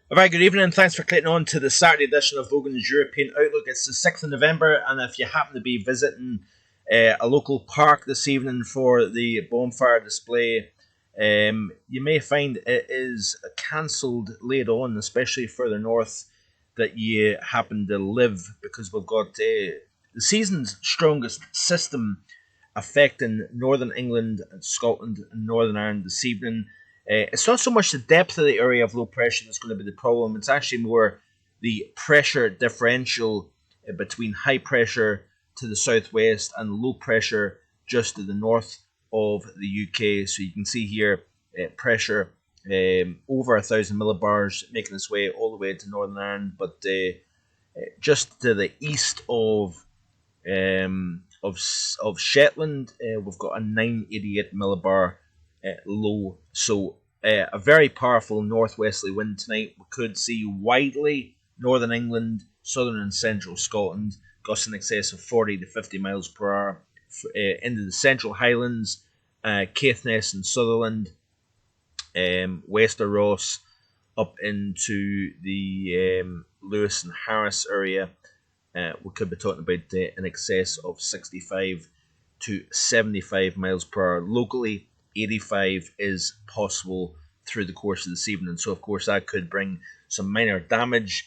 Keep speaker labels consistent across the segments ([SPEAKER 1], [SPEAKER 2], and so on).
[SPEAKER 1] A very good evening, and thanks for clicking on to the Saturday edition of Vogan's European Outlook. It's the 6th of November, and if you happen to be visiting a local park this evening for the bonfire display, you may find it is cancelled later on, especially further north that you happen to live, because we've got the season's strongest system affecting Northern England and Scotland and Northern Ireland this evening. It's not so much the depth of the area of low pressure that's going to be the problem. It's actually more the pressure differential between high pressure to the southwest and low pressure just to the north of the UK. So you can see here pressure over 1,000 millibars making its way all the way to Northern Ireland, but just to the east of Shetland, we've got a 988 millibar low. So a very powerful northwesterly wind tonight. We could see widely northern England, southern and central Scotland, gusts in excess of 40 to 50 miles per hour into the central Highlands, Caithness and Sutherland, west of Ross, up into the Lewis and Harris area. We could be talking about in excess of 65 to 75 miles per hour. Locally, 85 is possible through the course of this evening. So, of course, that could bring some minor damage,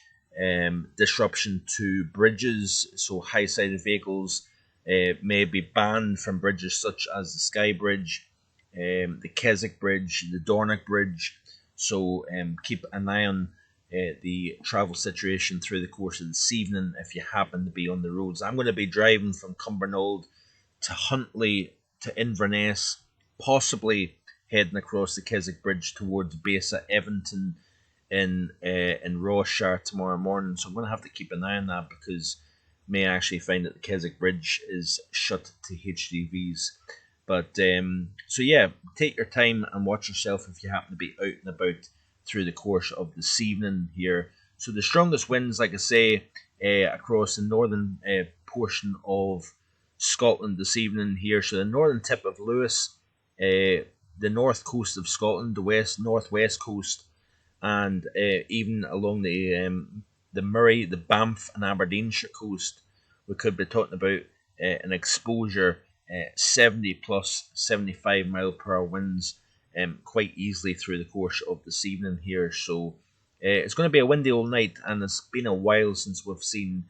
[SPEAKER 1] disruption to bridges. So, high-sided vehicles may be banned from bridges such as the Skye Bridge, the Keswick Bridge, the Dornoch Bridge. So, keep an eye on the travel situation through the course of this evening if you happen to be on the roads. I'm going to be driving from Cumbernauld to Huntly to Inverness, possibly heading across the Keswick Bridge towards Besa Eventon in Rossshire tomorrow morning. So I'm going to have to keep an eye on that because may actually find that the Keswick Bridge is shut to HGVs. But so yeah, take your time and watch yourself if you happen to be out and about through the course of this evening here. So the strongest winds, like I say, across the northern portion of Scotland this evening here. So the northern tip of Lewis, the north coast of Scotland, the northwest coast, and even along the Murray, the Banff and Aberdeenshire coast, we could be talking about an exposure 70 plus 75 mile per hour winds quite easily through the course of this evening here. So it's going to be a windy all night, and it's been a while since we've seen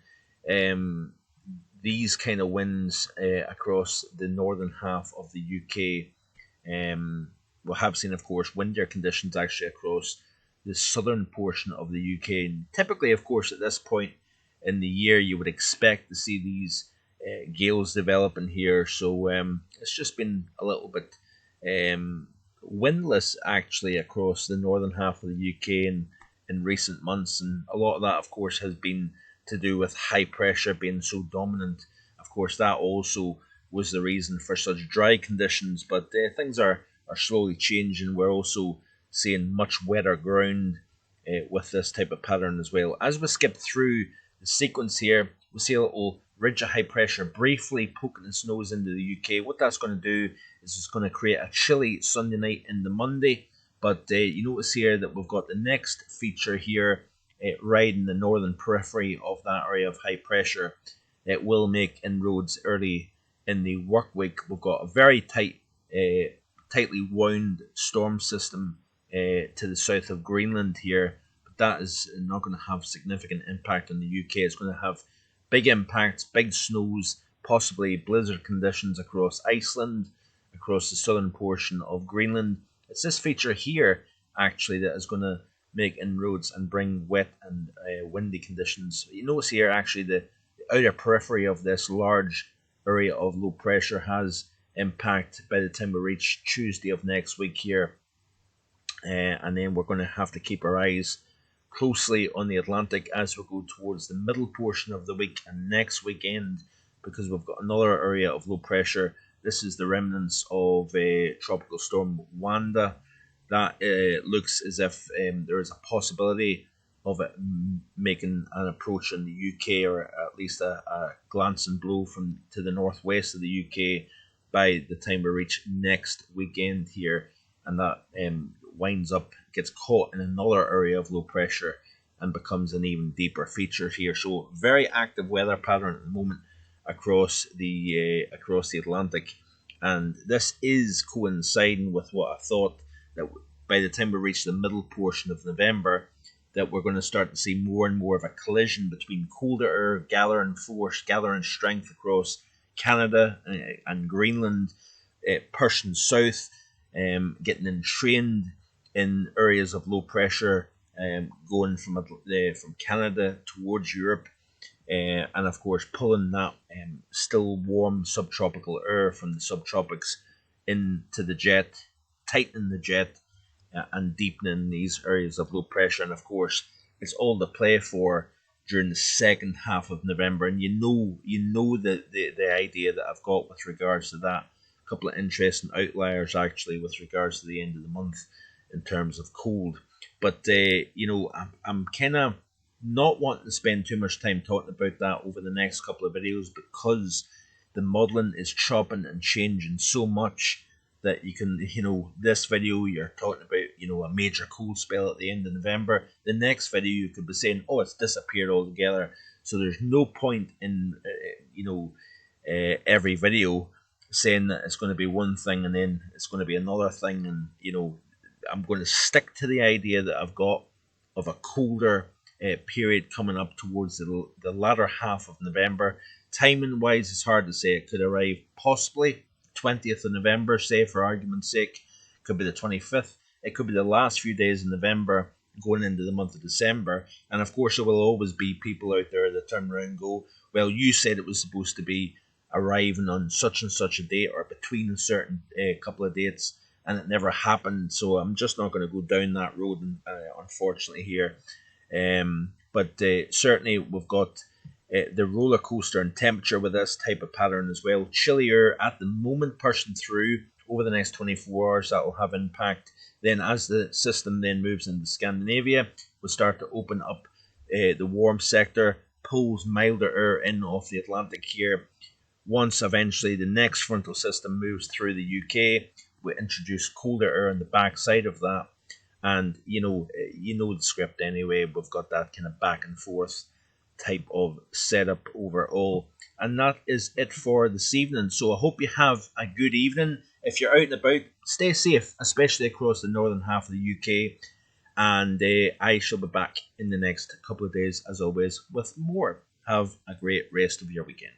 [SPEAKER 1] these kind of winds across the northern half of the UK. We have seen, of course, windier conditions actually across the southern portion of the UK. And typically, of course, at this point in the year, you would expect to see these gales developing here. So it's just been a little bit windless actually across the northern half of the UK in recent months, and a lot of that, of course, has been to do with high pressure being so dominant. Of course, that also was the reason for such dry conditions, but things are slowly changing. We're also seeing much wetter ground with this type of pattern as well. As we skip through the sequence here, we see a little ridge of high pressure briefly poking its nose into the UK. What that's going to do is it's going to create a chilly Sunday night into Monday. But you notice here that we've got the next feature here right in the northern periphery of that area of high pressure. It will make inroads early in the work week. We've got a very tightly wound storm system to the south of Greenland here. But that is not going to have significant impact on the UK. It's going to have big impacts, big snows, possibly blizzard conditions across Iceland, across the southern portion of Greenland. It's this feature here, actually, that is going to make inroads and bring wet and windy conditions. You notice here, actually, the outer periphery of this large area of low pressure has impact by the time we reach Tuesday of next week here. And then we're going to have to keep our eyes closely on the Atlantic as we go towards the middle portion of the week and next weekend, because we've got another area of low pressure. This is the remnants of Tropical Storm Wanda. That looks as if there is a possibility of it making an approach in the UK, or at least a glancing blow from to the northwest of the UK by the time we reach next weekend here. And that winds up, gets caught in another area of low pressure and becomes an even deeper feature here. So very active weather pattern at the moment across the Atlantic, and this is coinciding with what I thought, that by the time we reach the middle portion of November, that we're going to start to see more and more of a collision between colder air gathering force, gathering strength across Canada and Greenland, pushing south, getting entrained in areas of low pressure, going from Canada towards Europe, and of course pulling that still warm subtropical air from the subtropics into the jet, tightening the jet, and deepening these areas of low pressure. And of course, it's all to play for during the second half of November. And you know the idea that I've got with regards to that. A couple of interesting outliers actually with regards to the end of the month in terms of cold. But I'm kind of not wanting to spend too much time talking about that over the next couple of videos, because the modelling is chopping and changing so much that you can, this video you're talking about, a major cold spell at the end of November. The next video you could be saying, oh, it's disappeared altogether. So there's no point in, every video saying that it's going to be one thing and then it's going to be another thing. And, I'm going to stick to the idea that I've got of a colder period coming up towards the latter half of November. Timing wise, it's hard to say. It could arrive possibly 20th of November, say, for argument's sake. Could be the 25th. It could be the last few days of November going into the month of December. And of course, there will always be people out there that turn around and go, well, you said it was supposed to be arriving on such and such a date or between a certain couple of dates, and it never happened. So I'm just not going to go down that road, unfortunately, here. But certainly we've got the roller coaster in temperature with this type of pattern as well. Chillier at the moment pushing through over the next 24 hours. That will have impact. Then as the system then moves into Scandinavia, we'll start to open up the warm sector, pulls milder air in off the Atlantic here. Once eventually the next frontal system moves through the UK, we introduce colder air on the backside of that. And you know the script anyway. We've got that kind of back and forth type of setup overall. And that is it for this evening. So I hope you have a good evening. If you're out and about, stay safe, especially across the northern half of the UK. And I shall be back in the next couple of days, as always, with more. Have a great rest of your weekend.